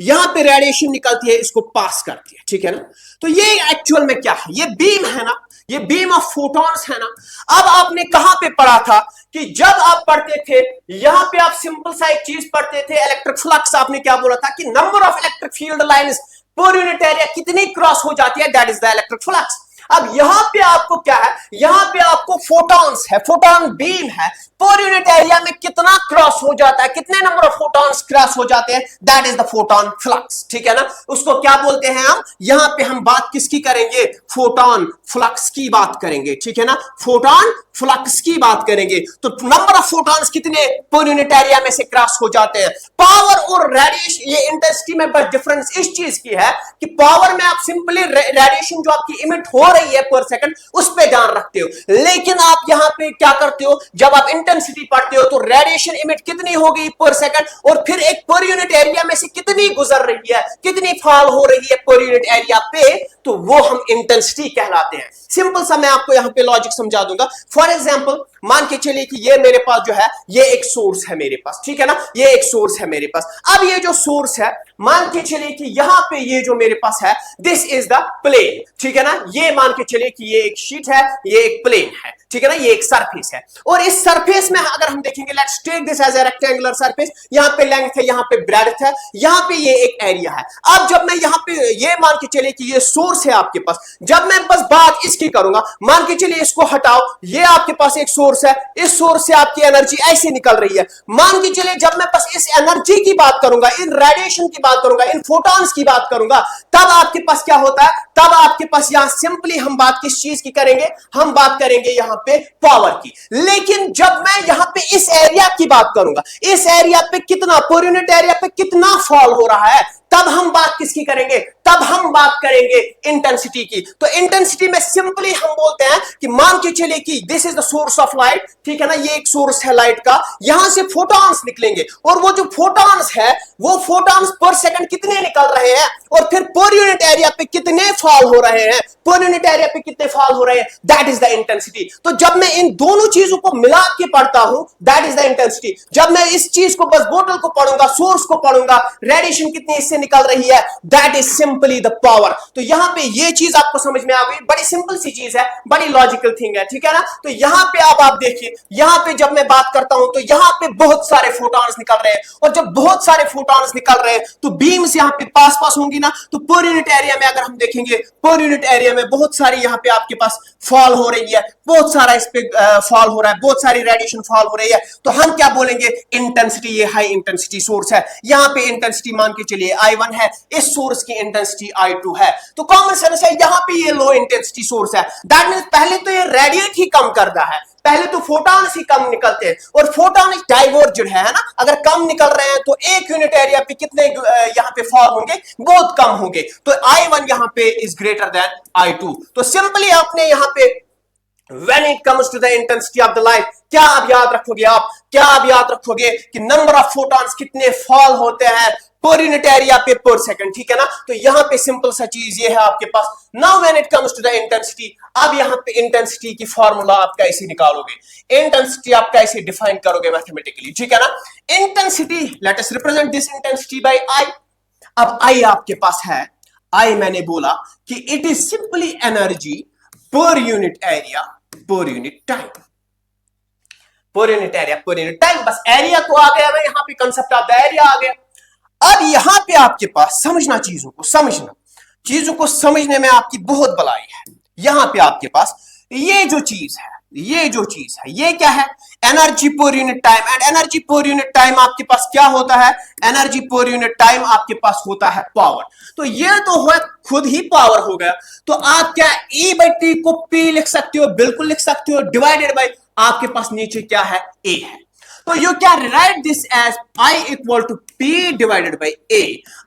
यहां पे रेडिएशन निकलती है, इसको पास करती है, ठीक है ना। तो ये एक्चुअल में क्या है, ये बीम है ना, ये बीम ऑफ फोटॉन्स है ना। अब आपने कहां पे पढ़ा था कि जब आप पढ़ते थे, यहां पे आप सिंपल सा एक चीज पढ़ते थे, इलेक्ट्रिक फ्लक्स, आपने क्या बोला था कि number of electric field lines पर यूनिट एरिया कितनी क्रॉस हो जाती है, that is the electric flux. अब यहां पे आपको क्या है, यहां पे आपको फोटॉन्स है, फोटॉन बीम है, पर यूनिट एरिया में कितना क्रॉस हो जाता है, कितने नंबर ऑफ फोटॉन्स क्रॉस हो जाते हैं, that is the photon flux, ठीक है ना। उसको क्या बोलते हैं हम, यहां पे हम बात किसकी करेंगे, फोटॉन फ्लक्स की बात करेंगे, ठीक है ना, फोटॉन फ्लक्स की बात करेंगे। तो नंबर ऑफ फोटॉन्स कितने पर यूनिट एरिया में से क्रॉस हो जाते हैं। पावर और रेडिएशन, ये इंटेंसिटी में बस डिफरेंस इस चीज की है कि पावर में आप सिंपली रेडिएशन जो आपकी इमिट हो रही है पर सेकंड, उस पे ध्यान रखते हो, लेकिन आप यहां पे क्या करते हो, जब आप इंटेंसिटी पढ़ते हो तो रेडिएशन इमिट कितनी हो गई पर सेकंड, और फिर एक पर यूनिट एरिया में से कितनी गुजर रही है, कितनी फॉल हो रही है पर यूनिट एरिया पे, तो वो हम इंटेंसिटी कहलाते हैं। सिंपल सा मैं आपको यहां पे लॉजिक समझा दूंगा। फॉर एग्जाम्पल मान के चलिए कि ये मेरे पास जो है ये एक सोर्स है मेरे पास, ठीक है ना, ये एक सोर्स है मेरे पास। अब ये जो सोर्स है मान के चलिए कि यहां पे ये जो मेरे पास है दिस इज द प्लेन, ठीक है ना, ये मान के चलिए कि ये एक शीट है, ये एक प्लेन है, ठीक है ना, ये एक सरफेस है। और इस सरफेस में अगर हम देखेंगे, let's take this as a rectangular surface, यहां पे लेंथ है, यहां पे ब्रेड्थ है, यहां पे ये एक एरिया है। अब जब मैं यहां पे ये मान के चलिए कि ये सोर्स है आपके पास, जब मैं बस बात इसकी करूंगा, मान के चलिए इसको हटाओ, ये आपके पास एक सोर्स है, इस सोर्स से आपकी एनर्जी ऐसे निकल रही है। मान के चलिए जब मैं बस इस एनर्जी की बात करूंगा, इन रेडिएशन की बात करूंगा, इन फोटॉन्स की बात करूंगा, तब आपके पास क्या होता है, तब आपके पास यहां सिंपली हम बात किस चीज की करेंगे, हम बात करेंगे यहां पे पावर की। लेकिन जब मैं यहां पे इस एरिया की बात करूंगा, इस एरिया पे कितना पर यूनिट एरिया पे कितना फॉल हो रहा है, तब हम बात किसकी करेंगे, तब हम बात करेंगे इंटेंसिटी की। तो इंटेंसिटी में सिंपली हम बोलते हैं कि मान के चलिए कि this is the source of light, ठीक है ना, ये एक सोर्स है लाइट का, यहां से फोटॉन्स निकलेंगे, और वो जो फोटॉन्स है वो फोटॉन्स पर सेकंड कितने निकल रहे हैं, और फिर पर यूनिट एरिया पे कितने फॉल हो रहे हैं, पर यूनिट एरिया पे कितने फॉल हो रहे हैं, दैट इज द इंटेंसिटी। तो जब मैं इन दोनों चीजों को मिला के पढ़ता हूं, दैट इज द इंटेंसिटी। जब मैं इस चीज को बस बोतल को पढ़ूंगा, सोर्स को पढ़ूंगा, रेडिएशन कितनी इससे निकल रही है, that is simply the power. तो यहां पे ये चीज आपको समझ में आ गई, बड़ी सिंपल सी चीज है, बड़ी लॉजिकल थिंग है, ठीक है ना। तो यहां पे अब आप देखिए, यहां पे जब मैं बात करता हूं तो यहां पे बहुत सारे फोटॉन्स निकल रहे हैं, और जब बहुत सारे फोटॉन्स निकल रहे हैं तो बीम्स यहां पे पास पास होंगी ना, तो पर यूनिट एरिया में अगर हम देखेंगे, पर यूनिट एरिया में बहुत सारी यहां पे आपके पास फॉल हो रही है, बहुत सारा इस पे फॉल हो रहा है, बहुत सारी रेडिएशन फॉल हो रही है, तो हम क्या बोलेंगे, इंटेंसिटी। ये हाई इंटेंसिटी सोर्स है, यहां पे इंटेंसिटी मान के चलिए I1 है, इस सोर्स की इंटेंसिटी I2 है। तो कॉमन सेंस है, यहां पे ये लो इंटेंसिटी सोर्स है, दैट मींस पहले तो ये रेडिएट ही कम करता है, पहले तो फोटॉन्स ही कम निकलते हैं, और फोटॉन डाइवर्जेंट है ना, अगर कम निकल रहे हैं तो एक यूनिट एरिया पे कितने यहां पे फॉल होंगे, बहुत कम होंगे। तो I1 यहां पे इज ग्रेटर देन I2। तो सिंपली आपने यहां पे when it comes to the intensity of the light, क्या आप याद रखोगे, आप क्या आप याद रखोगे कि नंबर ऑफ फोटॉन्स कितने फॉल होते हैं पर यूनिट एरिया पे पर सेकंड, ठीक है ना। तो यहां पे सिंपल सा चीज ये है आपके पास। Now when it comes to the intensity, अब यहां पे इंटेंसिटी की फार्मूला आप कैसे निकालोगे, इंटेंसिटी आप कैसे डिफाइन करोगे मैथमेटिकली, ठीक है ना। Intensity, let us represent this intensity bye I। अब I आपके पास है, I मैंने बोला कि it is simply energy per unit area per unit time, per unit area per unit time, बस एरिया तो आ गया ना, यहां पे कंसेप्ट ऑफ द एरिया आ गया। अब यहां पे आपके पास समझना, चीजों को समझने में आपकी बहुत भलाई है। यहां पे आपके पास ये जो चीज है, ये क्या है, energy per unit time. And energy per unit time आपके पास क्या होता है, एनर्जी पर यूनिट टाइम आपके पास होता है पावर। तो ये तो हुआ खुद ही पावर हो गया। तो आप क्या E/T को P लिख सकते हो, बिल्कुल लिख सकते हो, डिवाइडेड बाय आपके पास नीचे क्या है, A है। So you can write this as I equal to P divided by A,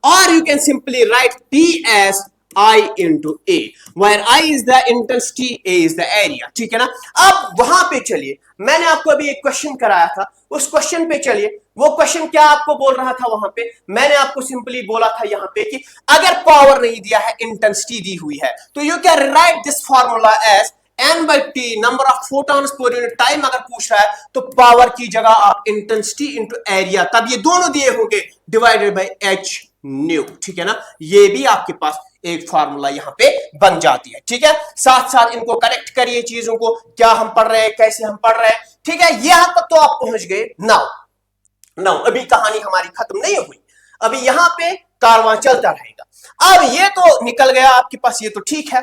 or you can simply write P as I into A, where I is the intensity, A is the area, ठीक है ना। अब वहां पे चलिए, मैंने आपको अभी एक क्वेश्चन कराया था, उस क्वेश्चन पे चलिए। वो क्वेश्चन क्या आपको बोल रहा था वहां पे, मैंने आपको सिंपली बोला था यहां पे कि अगर पावर नहीं दिया है, इंटेंसिटी दी हुई है, तो you can write this formula as N/T, number of photons per unit time. अगर पूछ रहा है तो पावर की जगह आप इंटेंसिटी इंटू एरिया, तब ये दोनों दिए होंगे, डिवाइडेड बाय H न्यू, ठीक है ना। ये भी आपके पास एक फार्मूला यहां पे बन जाती है, ठीक है। साथ साथ इनको करेक्ट करिए चीजों को, क्या हम पढ़ रहे हैं, कैसे हम पढ़ रहे हैं, ठीक है। यहां तक तो आप पहुंच गए। नाउ अभी कहानी हमारी खत्म नहीं हुई, अभी यहां पे कारवां चलता रहेगा। अब ये तो निकल गया आपके पास, ये तो ठीक है।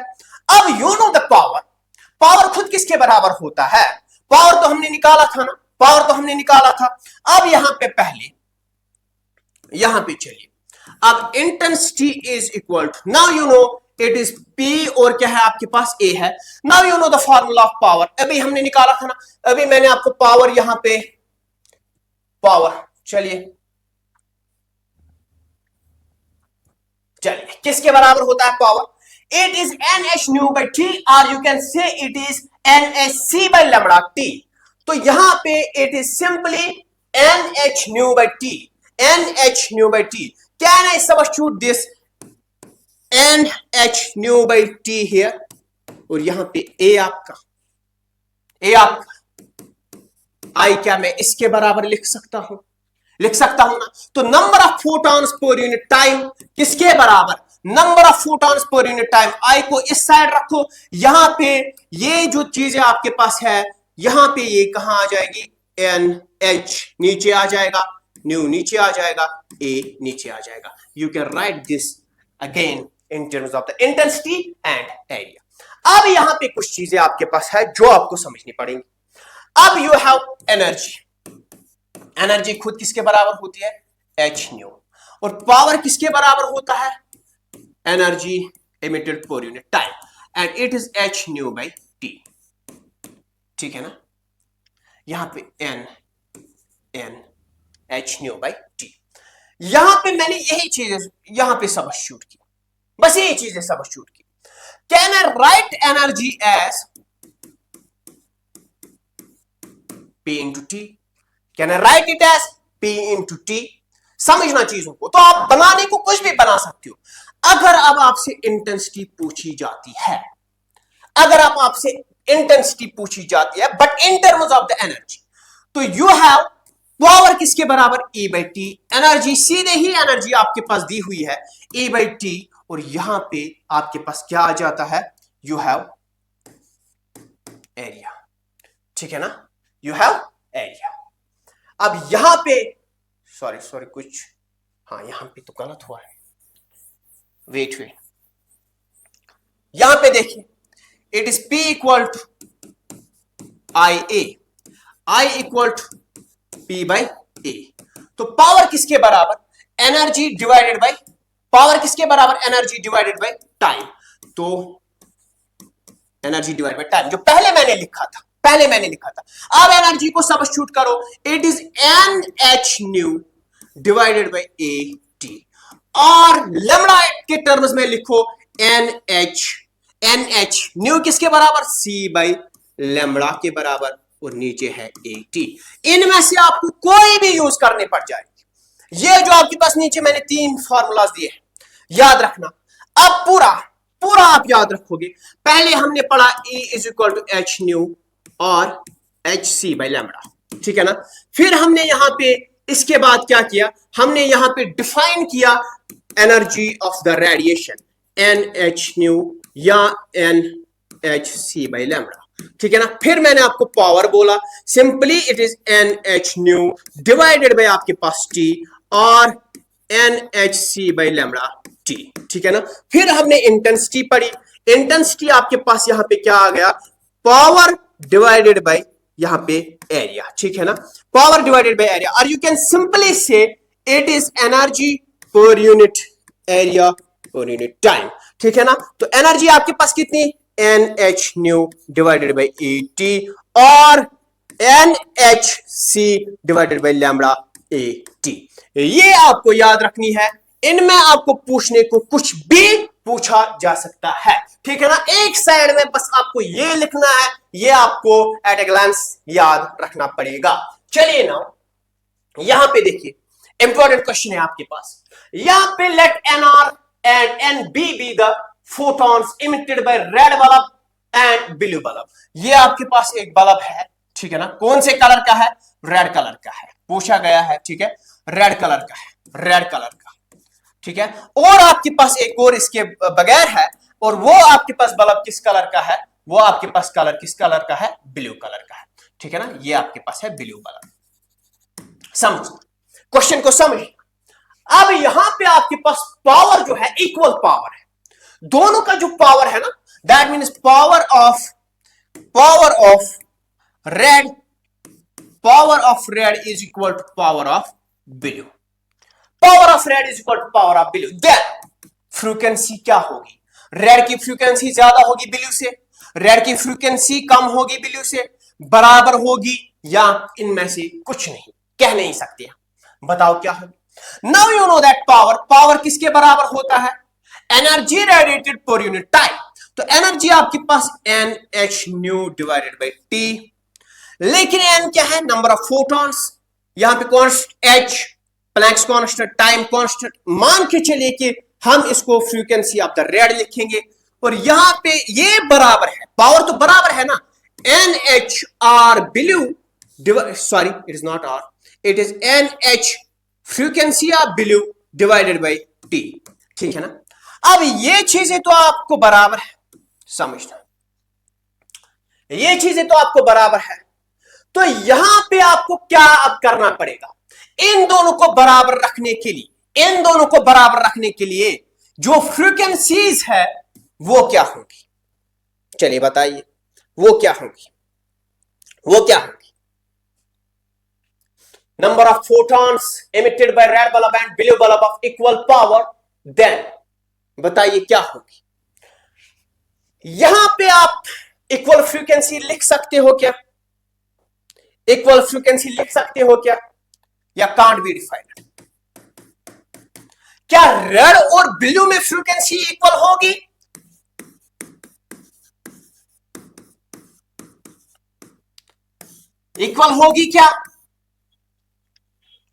अब यू नो द पावर खुद किसके बराबर होता है, पावर तो हमने निकाला था ना, पावर तो हमने निकाला था। अब यहां पे पहले, यहां पे चलिए, अब intensity is equal to, now you know it is P, और क्या है आपके पास A है। Now you know the formula of power, अभी हमने निकाला था ना, अभी मैंने आपको पावर यहां पे, पावर चलिए किसके बराबर होता है power, it is NH nu by T, or you can say it is NHC by lambda T। तो यहां पे it is simply NH nu by T, NH nu by T। Can I substitute this NH nu by T here, और यहां पे A आपका, ए आप आई क्या मैं इसके बराबर लिख सकता हूं? लिख सकता हूं ना। तो number of photons per unit time किसके बराबर? Number of photons per unit time. I को इस साइड रखो, यहां पे ये जो चीजें आपके पास है, यहां पे ये कहां आ जाएगी? एन एच नीचे आ जाएगा, न्यू नीचे आ जाएगा, ए नीचे आ जाएगा। You can write this again in terms of the intensity and area. अब यहां पे कुछ चीजें आपके पास है जो आपको समझनी पड़ेंगी। अब यू हैव एनर्जी। एनर्जी खुद किसके बराबर होती है? H nu. और पावर किसके बराबर होता है? Energy emitted per unit time and it is h nu by t. ठीक है ना। यहां पे n n H nu by t. यहां पे मैंने यही चीजें यहां पे सबस्टिट्यूट की, बस यही चीजें सबस्टिट्यूट की। Can I write energy as P into T? Can I write it as P into T? समझना चीजों को। तो आप बनाने को कुछ भी बना सकते हो। अगर अब आपसे इंटेंसिटी पूछी जाती है, अगर अब आपसे इंटेंसिटी पूछी जाती है but in terms of the energy, तो यू हैव पावर किसके बराबर? E by T। एनर्जी सीधे ही एनर्जी आपके पास दी हुई है E by T, और यहां पे आपके पास क्या आ जाता है? You have area. ठीक है ना। You have area. अब यहां पे सॉरी कुछ, हाँ यहां पे तो गलत हुआ है। वेट यहां पे देखिए, it is P equal to I A, I equal to P by A. तो पावर किसके बराबर? एनर्जी डिवाइडेड बाई पावर किसके बराबर? Energy divided by time. तो एनर्जी डिवाइडेड बाई टाइम जो पहले मैंने लिखा था, अब एनर्जी को सबस्टिट्यूट करो। It is N H nu divided by A T, और लेमड़ा के टर्म्स में लिखो एन एच न्यू किसके बराबर? सी बाई लेमड़ा के बराबर, और नीचे है ए टी। इनमें से आपको कोई भी यूज करने पड़ जाएगी। ये जो आपके पास नीचे मैंने 3 फॉर्मूलाज दिए हैं, याद रखना। अब पूरा आप याद रखोगे। पहले हमने पढ़ा E is equal to h nu और एच सी बाई लैम्बडा, ठीक है ना। फिर हमने यहां पे इसके बाद क्या किया? हमने यहां पे डिफाइन किया energy of the radiation, N H nu या N H C by lambda, ठीक है ना। फिर मैंने आपको पावर बोला, simply it is N H nu divided by आपके पास टी और N H C by lambda T, ठीक है ना। फिर हमने इंटेंसिटी पढ़ी। इंटेंसिटी आपके पास यहां पे क्या आ गया? पावर डिवाइडेड बाई यहां पे एरिया, ठीक है ना। पावर डिवाइडेड बाई एरिया, और you can simply say it is energy per unit area per unit time, ठीक है ना। तो एनर्जी आपके पास कितनी? N H nu divided by A T और N H C divided by lambda A T. ये आपको याद रखनी है। इनमें आपको पूछने को कुछ भी पूछा जा सकता है, ठीक है ना। एक साइड में बस आपको ये लिखना है, ये आपको एट ए ग्लांस याद रखना पड़ेगा। चलिए ना, यहां पे देखिए इंपॉर्टेंट क्वेश्चन है आपके पास। यहां पे let n r and n b the photons emitted by red bulb and blue bulb. ये आपके पास एक बल्ब है, ठीक है ना। कौन से कलर का है? रेड कलर का है, पूछा गया है, ठीक है। रेड कलर का है, रेड कलर का, ठीक है। और आपके पास एक और इसके बगैर है, और वो आपके पास बल्ब किस कलर का है? वो आपके पास कलर किस कलर का है? ब्लू कलर का है, ठीक है ना। ये आपके पास है ब्लू बल्ब। समझ क्वेश्चन को समझ। अब यहां पे आपके पास पावर जो है इक्वल पावर है, दोनों का जो पावर है ना, that means power of red is equal to power of blue. Power of red is equal to power of blue. Then frequency क्या होगी? रेड की फ्रीक्वेंसी ज्यादा होगी ब्लू से, रेड की फ्रीक्वेंसी कम होगी ब्लू से, बराबर होगी, या इनमें से कुछ नहीं, कह नहीं सकते। बताओ क्या होगी। Now you know that power किसके बराबर होता है? Energy radiated per unit time. तो एनर्जी आपके पास N H nu divided by T, लेकिन एन क्या है? Number of photons. यहां पे constant H, Planck's constant, time constant मान के चलिए कि हम इसको फ्रीक्वेंसी ऑफ द रेड लिखेंगे, और यहां पे ये बराबर है, पावर तो बराबर है ना, NHR below, sorry, it is not R, it is NH frequency of below divided by T, ठीक है ना। अब ये चीजें तो आपको बराबर है, समझना, ये चीजें तो आपको बराबर है। तो यहां पे आपको क्या अब करना पड़ेगा, इन दोनों को बराबर रखने के लिए, इन दोनों को बराबर रखने के लिए जो फ्रीक्वेंसीज है वो क्या होंगी, चलिए बताइए वो क्या होंगी, वो क्या होंगी। Number of photons emitted by red bulb and blue bulb of equal power, then बताइए क्या होगी। यहां पे आप इक्वल फ्रीक्वेंसी लिख सकते हो क्या, इक्वल फ्रीक्वेंसी लिख सकते हो क्या, या कांट बी डिफाइंड। क्या रेड और ब्लू में फ्रीक्वेंसी इक्वल होगी, इक्वल होगी क्या,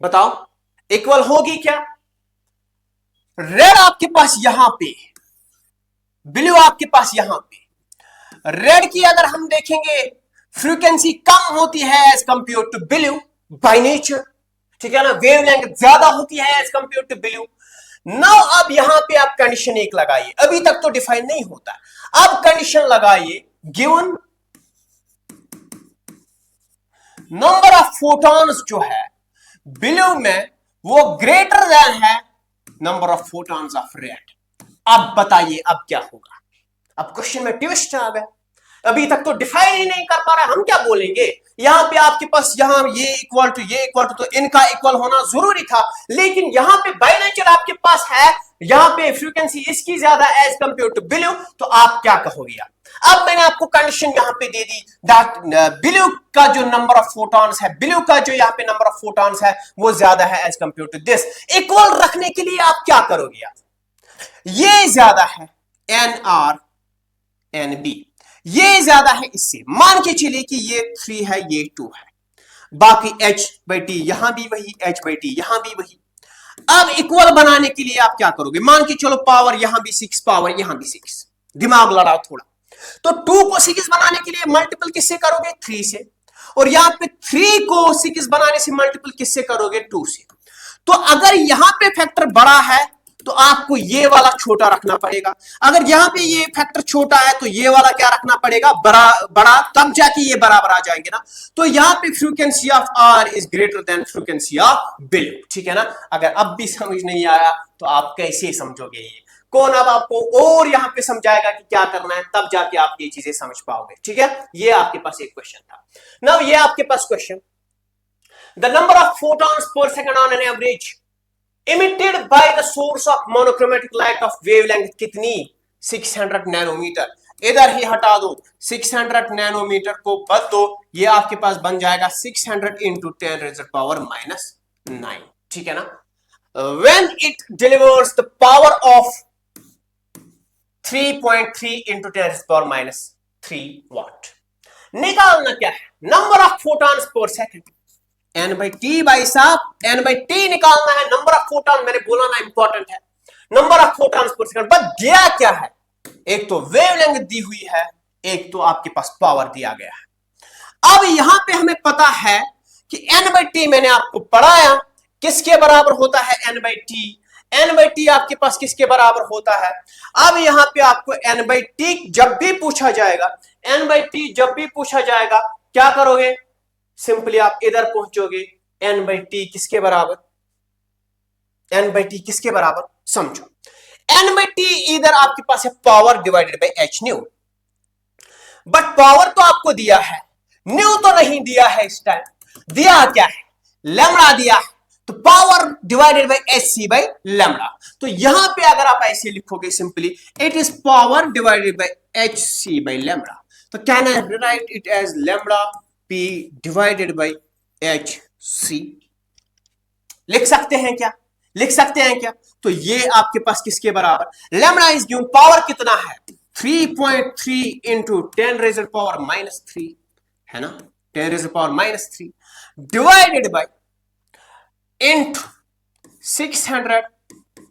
बताओ इक्वल होगी क्या। रेड आपके पास यहां पे, ब्लू आपके पास यहां पे। रेड की अगर हम देखेंगे फ्रीक्वेंसी कम होती है as compare to blue by nature, ठीक है ना, वेवलेंथ ज्यादा होती है as compare to blue. Now अब यहां पे आप कंडीशन एक लगाइए, अभी तक तो डिफाइन नहीं होता, अब कंडीशन लगाइए गिवन नंबर ऑफ फोटॉन्स जो है ब्लू में वो ग्रेटर देन है number of photons of red. अब बताइए अब क्या होगा, अब क्वेश्चन में ट्विस्ट आ गया, अभी तक तो डिफाइन ही नहीं कर पा रहा, हम क्या बोलेंगे। यहां पे आपके पास यहां ये इक्वल टू ये इक्वल टू, तो इनका इक्वल होना जरूरी था, लेकिन यहां पे बाय नेचर आपके पास है, यहां पे फ्रीक्वेंसी इसकी ज्यादा एज कंपेयर टू ब्लू, तो आप क्या कहोगे यार। अब मैंने आपको कंडीशन यहां पे दे दी दैट ब्लू का जो नंबर ऑफ फोटॉन्स है, ब्लू का जो यहां पे नंबर ऑफ फोटॉन्स है वो ज्यादा है as compare to this. Equal रखने के लिए आप क्या करोगे यार, ये ज्यादा है NR NB, ये ज्यादा है इससे, मान के चलिए कि ये 3 है ये 2 है, बाकी H/T यहां भी वही, H/T यहां भी वही। अब इक्वल बनाने के लिए आप क्या करोगे, मान के चलो पावर यहां भी 6, पावर यहां भी 6, दिमाग लड़ाओ थोड़ा। तो 2 को 6 बनाने के लिए मल्टीपल किससे करोगे, 3 से, और यहां पे 3 को 6 बनाने से मल्टीपल किससे करोगे, 2 से। तो अगर यहां पे फैक्टर बड़ा है तो आपको ये वाला छोटा रखना पड़ेगा, अगर यहां पे ये फैक्टर छोटा है तो ये वाला क्या रखना पड़ेगा, बड़ा, तब जाके ये बराबर आ जाएंगे ना। तो यहां पे frequency of R is greater than frequency of blue, ठीक है ना। अगर अब भी समझ नहीं आया तो आप कैसे समझोगे, ये कौन अब आपको और यहां पे समझाएगा कि क्या करना है, तब जाके आप ये चीजें समझ पाओगे, ठीक है। ये आपके पास एक क्वेश्चन था। नाउ ये आपके पास question, the number of photons per second on an average emitted by the source of monochromatic light of wavelength कितनी, 600 नैनोमीटर। इधर ही हटा दो, 600 नैनोमीटर को बद दो, ये आपके पास बन जाएगा 600 into 10⁻⁻⁹, ठीक है ना। when it delivers the power of 3.3 into 10⁻³ watt, निकालना क्या है, number of photons per second, N/T भाई साहब, N/T निकालना है, नंबर ऑफ फोटॉन मैंने बोला ना इंपॉर्टेंट है, number of photons per second. But दिया क्या है, एक तो वेवलेंथ दी हुई है, एक तो आपके पास पावर दिया गया है। अब यहां पे हमें पता है कि N/T मैंने आपको पढ़ाया किसके बराबर होता है, N/T, N/T आपके पास किसके बराबर होता है। अब यहां पे आपको N/T जब भी पूछा जाएगा, N/T जब भी पूछा जाएगा क्या करोगे, सिंपली आप इधर पहुंचोगे, N/T किसके बराबर, N/T किसके बराबर, समझो। N/T इधर आपके पास है power divided by h new, but power तो आपको दिया है, न्यू तो नहीं दिया है इस टाइम, दिया क्या है, लैम्डा दिया है, तो power divided by hc by lambda. तो यहां पे अगर आप ऐसे लिखोगे simply, it is power divided by hc by lambda, तो can I write it as lambda P divided by HC, लिख सकते हैं क्या, लिख सकते हैं क्या। तो ये आपके पास किसके बराबर, लैम्डा इज गिवन, पावर कितना है 3.3 इंटू 10⁻⁻³ है ना, 10⁻³ डिवाइडेड बाई इंटू 600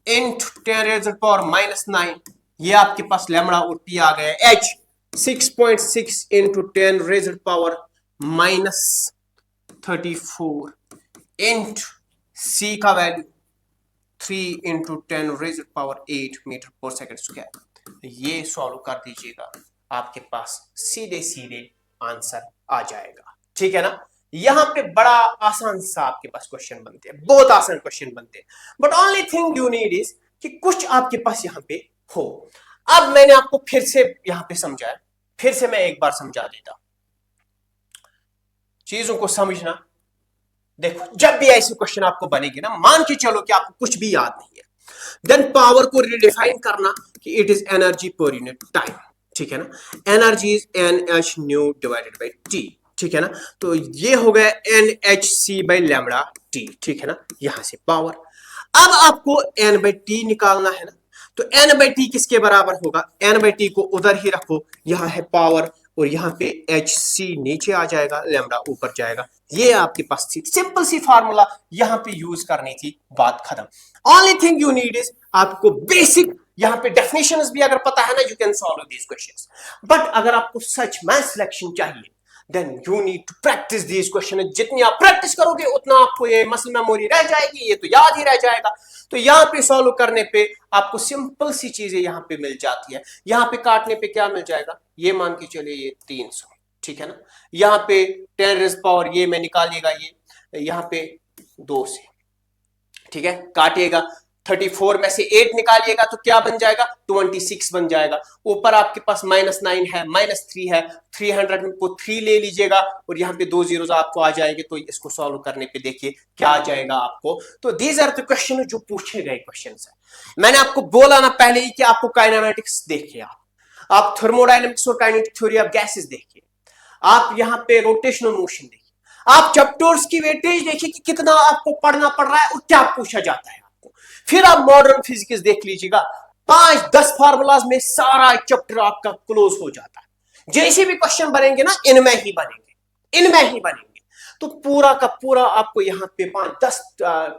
इंटू 10⁻⁹, ये आपके पास लैम्डा और P आ गया, H 6.6 into 10 raised power minus 34 into C का value 3 into 10 raised power 8 metre per second square. ये सॉल्व कर दीजिएगा, आपके पास सीधे सीधे आंसर आ जाएगा। ठीक है ना। यहां पे बड़ा आसान सा आपके पास क्वेश्चन बनते हैं, बहुत आसान क्वेश्चन बनते हैं, but only thing you need is कि कुछ आपके पास यहां पे हो। अब मैंने आपको फिर से यहां पे समझाया, फिर से मैं एक बार समझा देता। चीजों को समझना, देखो जब भी ऐसे क्वेश्चन आपको बनेंगे ना, मान के चलो कि आपको कुछ भी याद नहीं है, देन पावर को रिडिफाइन करना कि it is energy per unit time. ठीक है ना। Energy is NH nu divided by T। ठीक है ना। तो ये हो गया NHC बाई लैम्बडा T। ठीक है ना। यहां से पावर, अब आपको N बाई T निकालना है ना, तो N बाई T किसके बराबर होगा? N बाई T को उधर ही रखो, यहां है पावर और यहां पे HC नीचे आ जाएगा, लैम्बडा ऊपर जाएगा। ये आपके पास थी सिंपल सी फार्मूला, यहां पे यूज करनी थी, बात खत्म। Only thing you need is आपको बेसिक यहां पे डेफिनेशंस भी अगर पता है ना, you can solve these questions. But अगर आपको सच मैथ सिलेक्शन चाहिए, then you need to practice these question. जितनी आप प्रैक्टिस करोगे उतना आपको ये मसल मेमोरी रह जाएगी, ये तो याद ही रह जाएगा। तो यहाँ पे सॉल्व करने पे आपको सिंपल सी चीजें यहाँ पे मिल जाती है। यहाँ पे काटने पे क्या मिल जाएगा, ये मान के चलिए ये 300। ठीक है ना। यहाँ पे 10 रेज़ पावर ये में निकालिएगा, ये यहाँ पे 2 से, ठीक है, काटिएगा। 34 में से 8 निकालिएगा तो क्या बन जाएगा, 26 बन जाएगा। ऊपर आपके पास -9 है, -3 है, 300 को 3 ले लीजिएगा और यहाँ पे 2 जीरोस आपको आ जाएंगे। तो इसको सॉल्व करने पे देखिए क्या आ जाएगा आपको। तो दीज आर द क्वेश्चन जो पूछे गए क्वेश्चन है। मैंने आपको बोला ना पहले ही कि आपको काइनेमेटिक्स देखिए, आप थर्मोडायनेमिक्स और काइनेटिक थ्योरी ऑफ गैसेस देखिए, आप यहाँ पे रोटेशनल मोशन देखिए, आप चैप्टर्स की वेटेज देखिए कि कितना आपको पढ़ना पड़ रहा है और क्या पूछा जाता है आपको। फिर आप मॉडर्न फिजिक्स देख लीजिएगा, 5-10 फार्मूलाज में सारा चैप्टर आपका क्लोज हो जाता है। जैसे भी क्वेश्चन बनेंगे ना, इनमें ही बनेंगे। तो पूरा का पूरा आपको यहाँ पे 5-10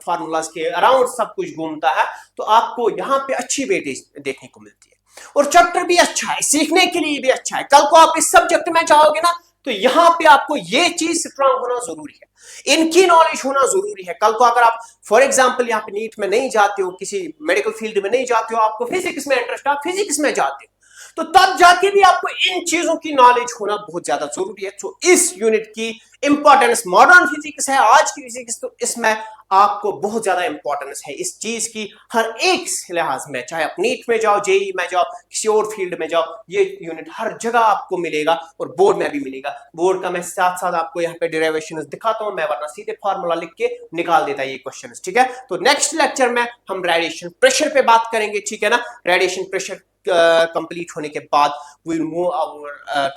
फार्मूलाज के अराउंड सब कुछ घूमता है। तो आपको यहाँ पे अच्छी वेटेज देखने को मिलती है और चैप्टर भी अच्छा है, सीखने के लिए भी अच्छा है। कल को आप इस सब्जेक्ट में जाओगे ना, तो यहां पे आपको ये चीज स्ट्रांग होना जरूरी है, इनकी नॉलेज होना जरूरी है। कल को अगर आप फॉर एग्जांपल यहाँ पे नीट में नहीं जाते हो, किसी मेडिकल फील्ड में नहीं जाते हो, आपको फिजिक्स में इंटरेस्ट है, आप फिजिक्स में जाते हो, तो तब जाके भी आपको इन चीजों की नॉलेज होना बहुत ज्यादा जरूरी है। तो इस यूनिट की इंपॉर्टेंस मॉडर्न फिजिक्स है, आज की फिजिक्स, तो इसमें आपको बहुत ज्यादा इंपॉर्टेंस है इस चीज की, हर एक लिहाज में, चाहे आप नीट में जाओ, जेई में जाओ, किसी और फील्ड में जाओ, ये यूनिट हर जगह आपको मिलेगा और बोर्ड में भी मिलेगा। बोर्ड का मैं साथ साथ आपको यहाँ पे डेरिवेशन दिखाता हूँ, मैं वरना सीधे फार्मूला लिख के निकाल देता है ये क्वेश्चन। ठीक है। तो नेक्स्ट लेक्चर में हम रेडिएशन प्रेशर पे बात करेंगे। ठीक है ना। रेडिएशन प्रेशर कंप्लीट होने के बाद we will move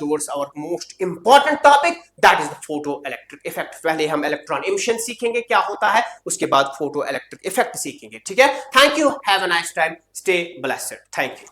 towards our most important topic, that is the photoelectric effect। पहले हम इलेक्ट्रॉन इमिशन सीखेंगे क्या होता है, उसके बाद फोटो इलेक्ट्रिक इफेक्ट सीखेंगे। ठीक है। Thank you, have a nice time, stay blessed, thank you.